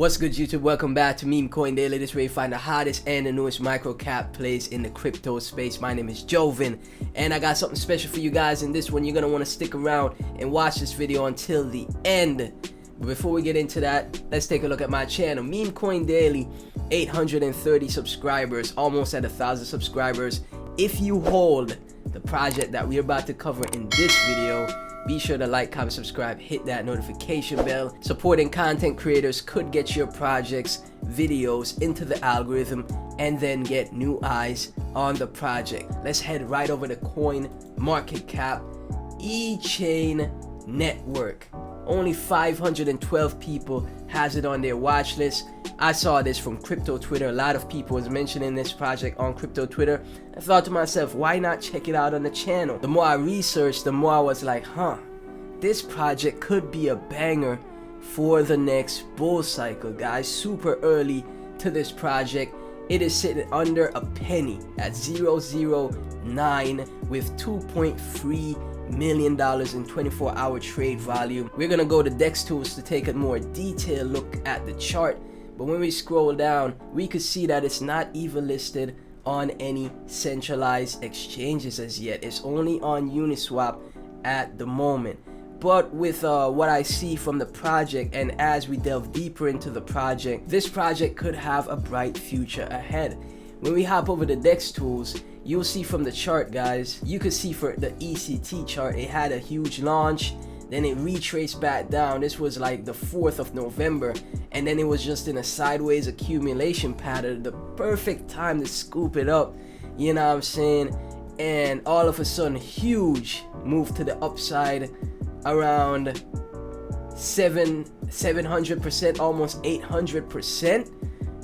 What's good, YouTube? Welcome back to Meme Coin Daily. This is where you find the hottest and the newest micro cap plays in the crypto space. My name is Joven, and I got something special for you guys in this one. You're gonna want to stick around and watch this video until the end. But before we get into that, let's take a look at my channel, Meme Coin Daily. 830 subscribers, almost at 1,000 subscribers. If you hold the project that we're about to cover in this video, be sure to like, comment, subscribe, hit that notification bell. Supporting content creators could get your projects, videos into the algorithm and then get new eyes on the project. Let's head right over to coin market cap. Echain network. Only 512 people has it on their watch list. I saw this from crypto Twitter. A lot of people was mentioning this project on crypto Twitter. I thought to myself, why not check it out on the channel? The more I researched, the more I was like, this project could be a banger for the next bull cycle, guys. Super early to this project. It is sitting under a penny at 0.009 with $2.3 million in 24-hour trade volume. We're gonna go to DEX tools to take a more detailed look at the chart, but when we scroll down, we could see that it's not even listed on any centralized exchanges as yet. It's only on Uniswap at the moment. But with what I see from the project, and as we delve deeper into the project, this project could have a bright future ahead. When we hop over to DEX tools, you'll see from the chart, guys, you could see for the ECT chart, it had a huge launch, then it retraced back down. This was like the 4th of November, and then it was just in a sideways accumulation pattern. The perfect time to scoop it up, you know what I'm saying? And all of a sudden, huge move to the upside, around 700%, almost 800%.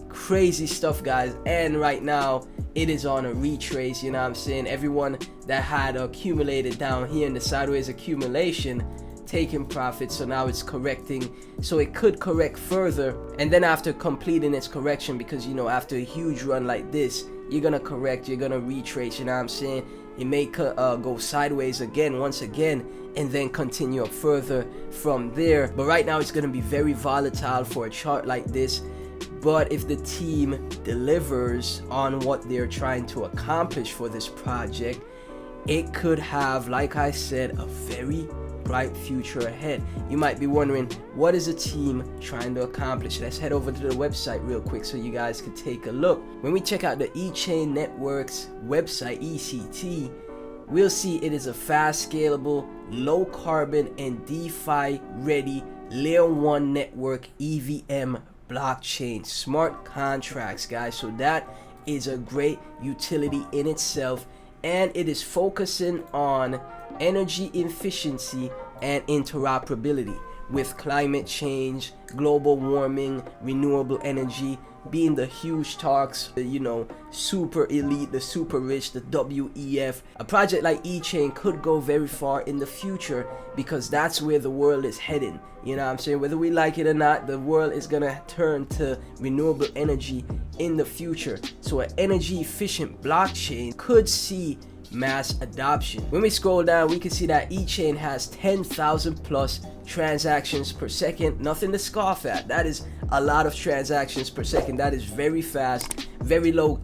Crazy stuff, guys. And right now it is on a retrace, you know what I'm saying? Everyone that had accumulated down here in the sideways accumulation taking profit, so now it's correcting, so it could correct further. And then after completing its correction, because you know, after a huge run like this, you're gonna correct, you're gonna retrace, you know what I'm saying? It may go sideways again, once again, and then continue up further from there. But right now it's gonna be very volatile for a chart like this. But if the team delivers on what they're trying to accomplish for this project, it could have, like I said, a very bright future ahead. You might be wondering, what is a team trying to accomplish? Let's head over to the website real quick so you guys can take a look. When we check out the Echain Network's website, ECT, we'll see it is a fast, scalable, low carbon, and DeFi ready layer 1 network EVM blockchain smart contracts, guys. So that is a great utility in itself, and it is focusing on energy efficiency and interoperability with climate change, global warming, renewable energy being the huge talks, you know, super elite, the super rich, the WEF. A project like Echain could go very far in the future because that's where the world is heading. You know what I'm saying? Whether we like it or not, the world is gonna turn to renewable energy in the future. So an energy efficient blockchain could see mass adoption. When we scroll down, we can see that Echain has 10,000 plus transactions per second. Nothing to scoff at. That is a lot of transactions per second. That is very fast, very low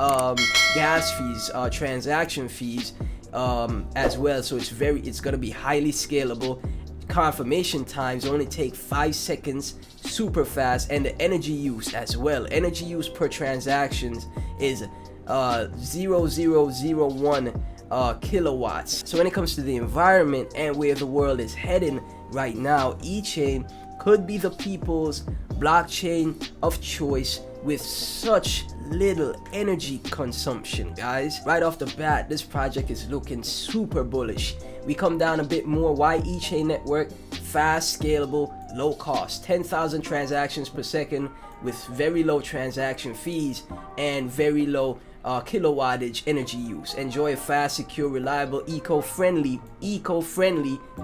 gas fees, transaction fees as well. So it's gonna be highly scalable. Confirmation times only take 5 seconds, super fast, and the energy use as well. Energy use per transactions is 0.001 kilowatts. So when it comes to the environment and where the world is heading right now, Echain could be the people's blockchain of choice with such little energy consumption, guys. Right off the bat, this project is looking super bullish. We come down a bit more. Why Echain network? Fast, scalable, low cost, 10,000 transactions per second with very low transaction fees and very low kilowattage energy use. Enjoy a fast, secure, reliable, eco-friendly.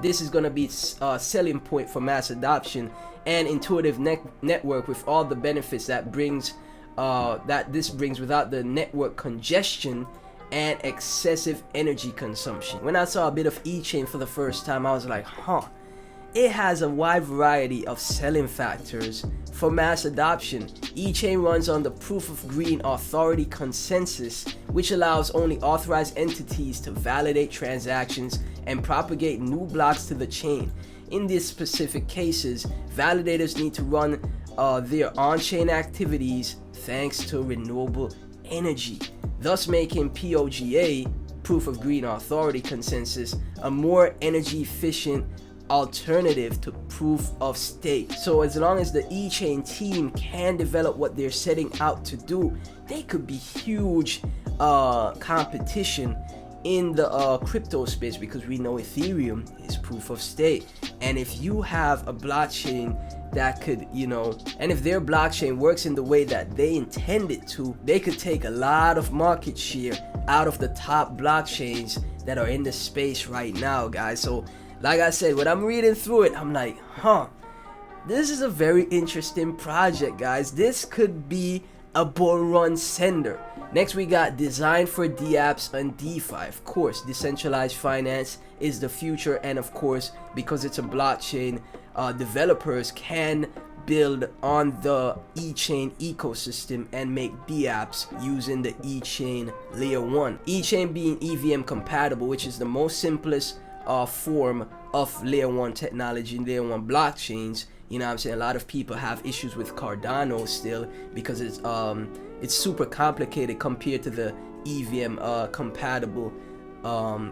This is gonna be a selling point for mass adoption and intuitive network with all the benefits that this brings without the network congestion and excessive energy consumption. When I saw a bit of Echain for the first time, I was like, it has a wide variety of selling factors for mass adoption. Echain runs on the Proof of Green Authority consensus, which allows only authorized entities to validate transactions and propagate new blocks to the chain. In these specific cases, validators need to run their on-chain activities thanks to renewable energy, thus making POGA, Proof of Green Authority consensus, a more energy efficient alternative to proof of stake. So as long as the Echain team can develop what they're setting out to do, they could be huge competition in the crypto space, because we know Ethereum is proof of stake. And if you have a blockchain that could, and if their blockchain works in the way that they intend it to, they could take a lot of market share out of the top blockchains that are in the space right now, guys. So like I said, when I'm reading through it, I'm like, this is a very interesting project, guys. This could be a bull run sender. Next, we got designed for dApps and DeFi. Of course, decentralized finance is the future, and of course, because it's a blockchain, developers can build on the Echain ecosystem and make dApps using the Echain layer 1. Echain being EVM compatible, which is the most simplest form of layer 1 technology, layer 1 blockchains. You know what I'm saying? A lot of people have issues with Cardano still because it's super complicated compared to the EVM compatible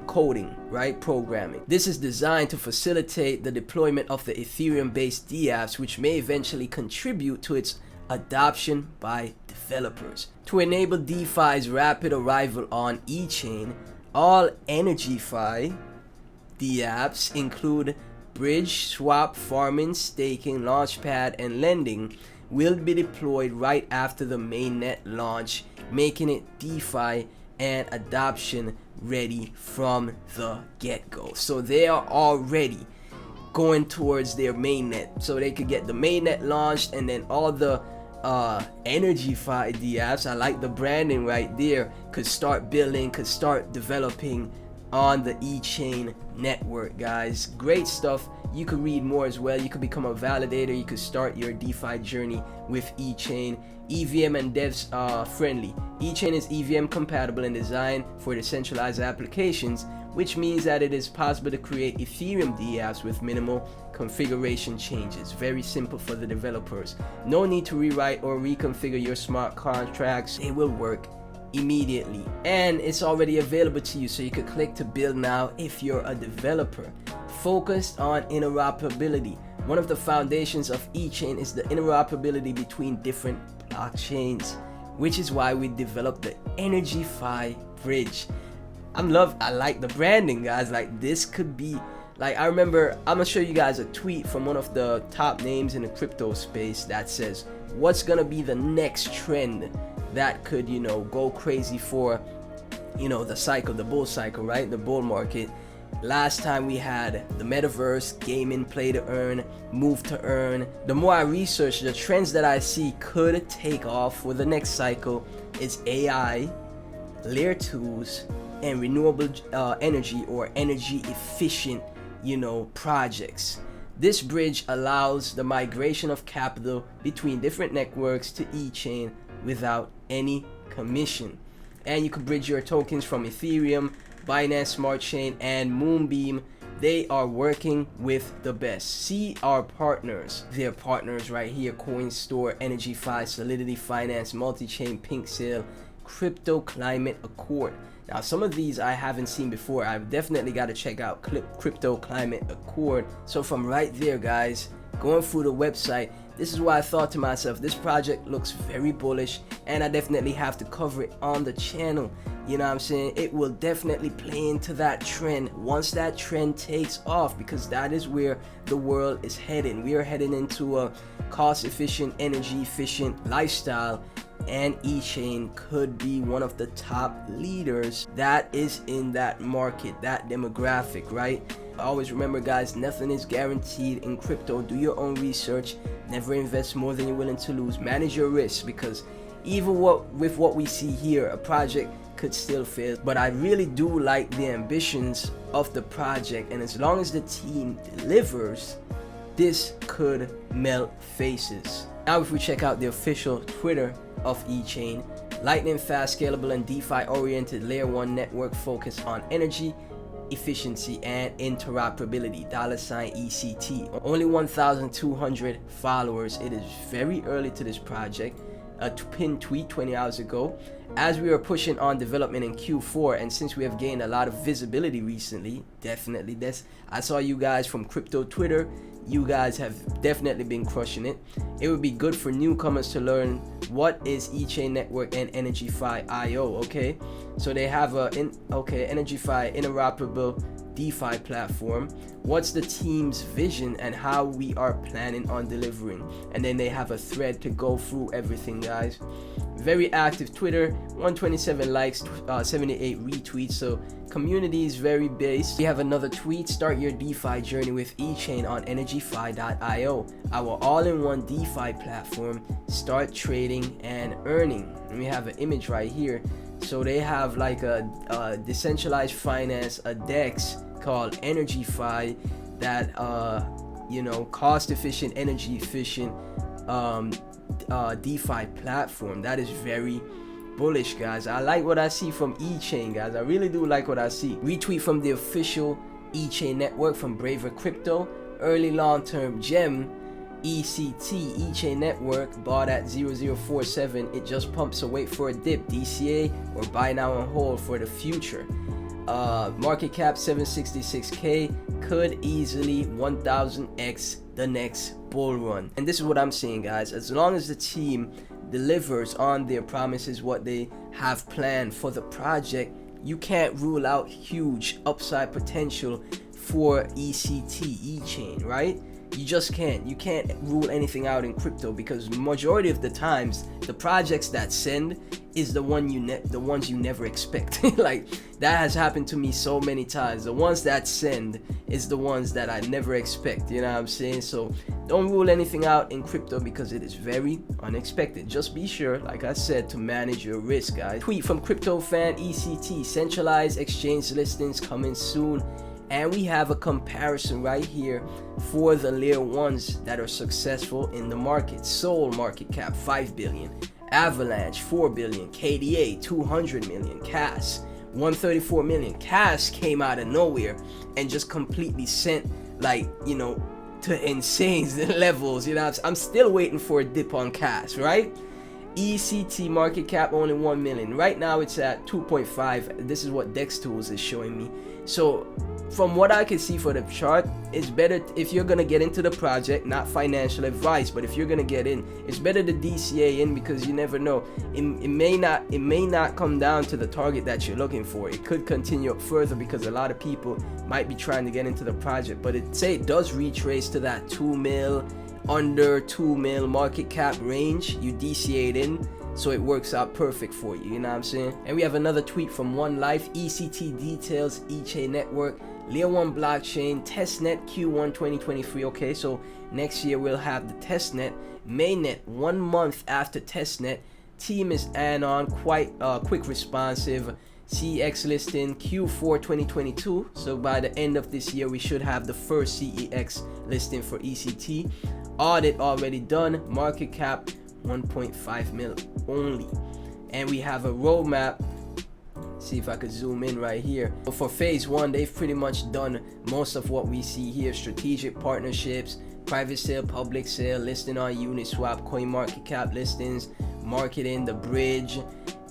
coding, right? Programming. This is designed to facilitate the deployment of the Ethereum based dApps, which may eventually contribute to its adoption by developers. To enable DeFi's rapid arrival on Echain, all EnergyFi dApps include bridge, swap, farming, staking, launchpad, and lending will be deployed right after the mainnet launch, making it DeFi and adoption ready from the get-go. So they are already going towards their mainnet, so they could get the mainnet launched, and then all the EnergyFi dApps, I like the branding right there, could start building, could start developing on the Echain network, guys. Great stuff. You could read more as well. You could become a validator. You could start your DeFi journey with Echain. EVM and devs friendly. Echain is EVM compatible and designed for decentralized applications, which means that it is possible to create Ethereum dApps with minimal configuration changes. Very simple for the developers. No need to rewrite or reconfigure your smart contracts. They will work immediately, and it's already available to you, so you could click to build now if you're a developer. Focused on interoperability. One of the foundations of Echain is the interoperability between different blockchains, which is why we developed the EnergyFi bridge. I like the branding, guys. Like, this could be, like, I remember, I'm gonna show you guys a tweet from one of the top names in the crypto space that says, what's gonna be the next trend that could, go crazy for, the cycle, the bull cycle, right? The bull market. Last time we had the metaverse, gaming, play to earn, move to earn. The more I research, the trends that I see could take off for the next cycle is AI, layer 2s, and renewable energy or energy efficient, projects. This bridge allows the migration of capital between different networks to Echain without any commission. And you can bridge your tokens from Ethereum, Binance Smart Chain, and Moonbeam. They are working with the best. See our partners. Their partners right here: CoinStore, EnergyFi, Solidity Finance, Multichain, Pink Sale, Crypto Climate Accord. Now, some of these I haven't seen before. I've definitely got to check out Crypto Climate Accord. So from right there, guys, going through the website, this is why I thought to myself, this project looks very bullish, and I definitely have to cover it on the channel. You know what I'm saying? It will definitely play into that trend once that trend takes off, because that is where the world is heading. We are heading into a cost-efficient, energy-efficient lifestyle, and Echain could be one of the top leaders that is in that market, that demographic, right? Always remember, guys, nothing is guaranteed in crypto. Do your own research. Never invest more than you're willing to lose. Manage your risks, because even with what we see here, a project could still fail. But I really do like the ambitions of the project, and as long as the team delivers, this could melt faces. Now if we check out the official Twitter of Echain, lightning fast, scalable, and DeFi oriented layer 1 network focused on energy efficiency and interoperability, $ECT. Only 1,200 followers. It is very early to this project. A pinned tweet 20 hours ago. As we are pushing on development in Q4, and since we have gained a lot of visibility recently, definitely this, I saw you guys from crypto Twitter, you guys have definitely been crushing it. It would be good for newcomers to learn what is Echain network and EnergyFi IO. Okay, so they have a EnergyFi interoperable DeFi platform. What's the team's vision and how we are planning on delivering? And then they have a thread to go through everything, guys. Very active Twitter, 127 likes, 78 retweets, so community is very based. We have another tweet: start your DeFi journey with Echain on energyfi.io, our all-in-one DeFi platform. Start trading and earning. And we have an image right here. So they have like a decentralized finance, a DEX called EnergyFi that cost efficient, energy efficient DeFi platform. That is very bullish, guys. I like what I see from Echain, guys. I really do like what I see. Retweet from the official Echain network from Braver Crypto. Early long-term gem ECT Echain network bought at 0047. It just pumps, so wait for a dip. DCA or buy now and hold for the future. Market cap 766k, could easily 1000x the next bull run. And this is what I'm saying, guys. As long as the team delivers on their promises, what they have planned for the project, you can't rule out huge upside potential for ECT Echain, right? You just can't. You can't rule anything out in crypto, because majority of the times the projects that send is the ones you never expect. Like that has happened to me so many times. The ones that send is the ones that I never expect. You know what I'm saying? So don't rule anything out in crypto because it is very unexpected. Just be sure, like I said, to manage your risk, guys. Tweet from crypto fan ECT: centralized exchange listings coming soon. And we have a comparison right here for the layer ones that are successful in the market. Sol market cap 5 billion, Avalanche 4 billion, KDA 200 million, Cas 134 million. Cas came out of nowhere and just completely sent, like, to insane levels. I'm still waiting for a dip on Cas, right? ECT market cap only 1 million. Right now it's at 2.5. This is what Dex Tools is showing me. So from what I can see for the chart, it's better if you're gonna get into the project, not financial advice, but if you're gonna get in, it's better to DCA in, because you never know. It may not come down to the target that you're looking for. It could continue up further because a lot of people might be trying to get into the project. But it does retrace to that 2 mil, under 2 mil market cap range. You DCA it in, so it works out perfect for you. You know what I'm saying? And we have another tweet from One Life: ECT details Echain network, layer 1 blockchain, testnet Q1 2023. Okay, so next year we'll have the testnet. Mainnet 1 month after testnet. Team is anon, quite quick responsive. CEX listing Q4 2022. So by the end of this year we should have the first CEX listing for ECT. Audit already done. Market cap 1.5 mil only. And we have a roadmap. See if I could zoom in right here. For phase 1, they've pretty much done most of what we see here: strategic partnerships, private sale, public sale, listing on Uniswap, CoinMarketCap listings, marketing, the bridge.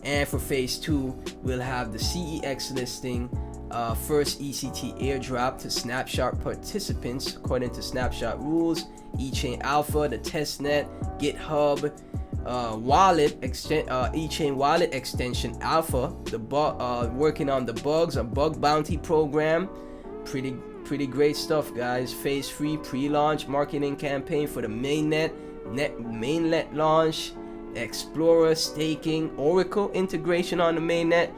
And for phase 2, we'll have the CEX listing, first ECT airdrop to Snapshot participants according to Snapshot rules, Echain Alpha, the testnet, GitHub, wallet Echain wallet extension Alpha, the working on the bugs, a bug bounty program. Pretty great stuff, guys. Phase 3 pre-launch marketing campaign for the mainnet launch, Explorer staking, Oracle integration on the mainnet.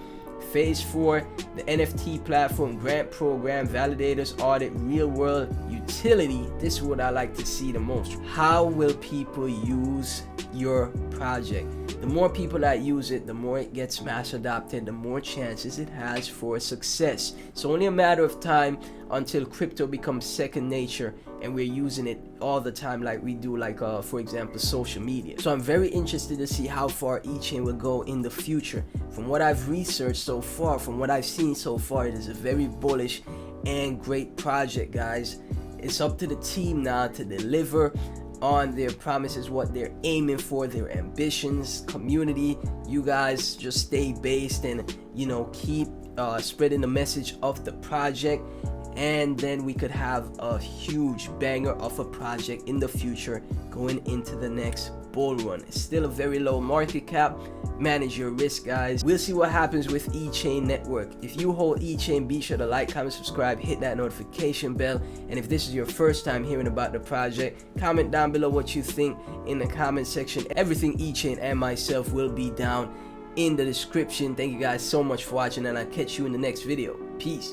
Phase 4, the NFT platform grant program, validators, audit, real world utility. This is what I like to see the most. How will people use your project? The more people that use it, the more it gets mass adopted, the more chances it has for success. It's only a matter of time until crypto becomes second nature and we're using it all the time, like we do, like for example, social media. So I'm very interested to see how far Echain will go in the future. From what I've researched so far, from what I've seen so far, it is a very bullish and great project, guys. It's up to the team now to deliver on their promises, what they're aiming for, their ambitions. Community, you guys just stay based and, you know, keep spreading the message of the project, and then we could have a huge banger of a project in the future going into the next bull run. It's still a very low market cap. Manage your risk, guys. We'll see what happens with Echain network. If you hold Echain, be sure to like, comment, subscribe, hit that notification bell. And if this is your first time hearing about the project, comment down below what you think in the comment section. Everything Echain and myself will be down in the description. Thank you guys so much for watching, and I'll catch you in the next video. Peace.